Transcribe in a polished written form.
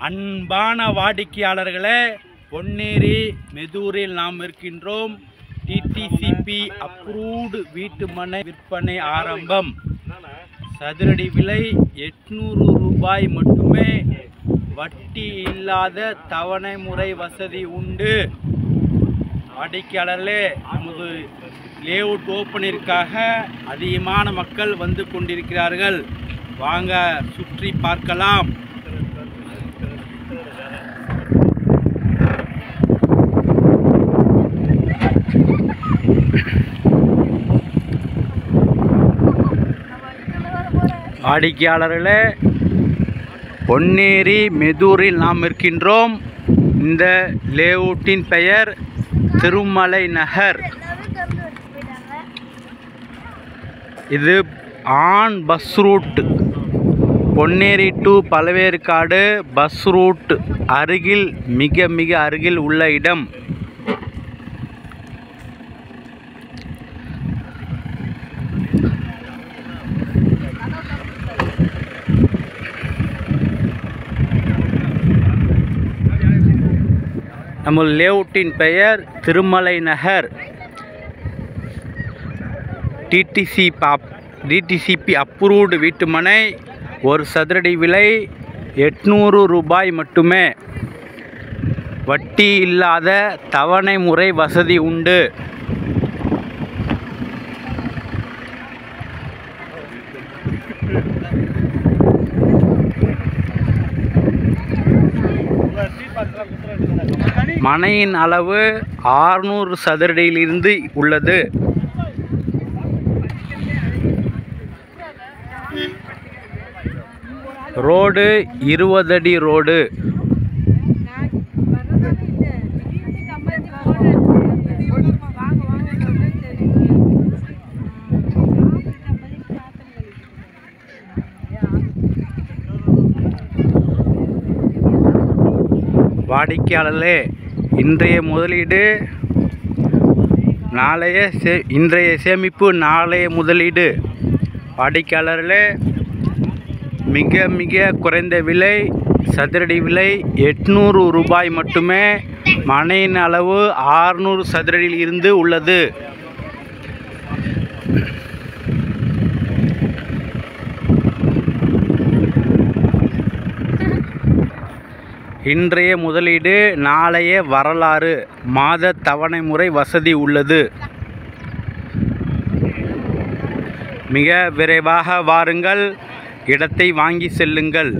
அன்பான வாடிக்கையாளர்களே, பொன்னேரி மெதூரில் நாம் இருக்கின்றோம். டிடிசிபி அப்ரூவ்டு வீட்டு மனை விற்பனை ஆரம்பம். சதுரடி விலை 800 ரூபாய் மட்டுமே. வட்டி இல்லாத தவணை முறை வசதி உண்டு. வாடிக்கையாளர்களே, நமது லேஅவுட் ஓப்பனிற்காக அதிகமான மக்கள் வந்து கொண்டிருக்கிறார்கள். வாங்க சுற்றி பார்க்கலாம். வாடிக்கையாளர்களே, பொன்னேரி மெதூரில் நாம் இருக்கின்றோம். இந்த லேஅவுட்டின் பெயர் திருமலை நகர். இது on bus route. Ponneri to Pazhaverkadu bus route அருகில், மிக மிக அருகில் உள்ள இடம். நம்ம லேஅவுட்டின் பெயர் திருமலை நகர். டிடிசிபி அப்ரூவ்டு வீட்டுமனை. ஒரு சதுரடி விலை 800 ரூபாய் மட்டுமே. வட்டி இல்லாத தவணை முறை வசதி உண்டு. மனையின் அளவு 600 சதுரடியிலிருந்து உள்ளது. ரோடு 20 அடி ரோடு. வாடிக்கையாளர்களே, இன்றைய முதலீடு இன்றைய சேமிப்பு நாளைய முதலீடு. வாடிக்கையாளர்களே, மிக மிக குறைந்த விலை. சதுரடி விலை 800 ரூபாய் மட்டுமே. மனையின் அளவு 600 சதுரடியில் இருந்து உள்ளது. இன்றைய முதலீடு நாளைய வரலாறு. மாத தவணை முறை வசதி உள்ளது. மிக விரைவாக வாருங்கள், இடத்தை வாங்கி செல்லுங்கள்.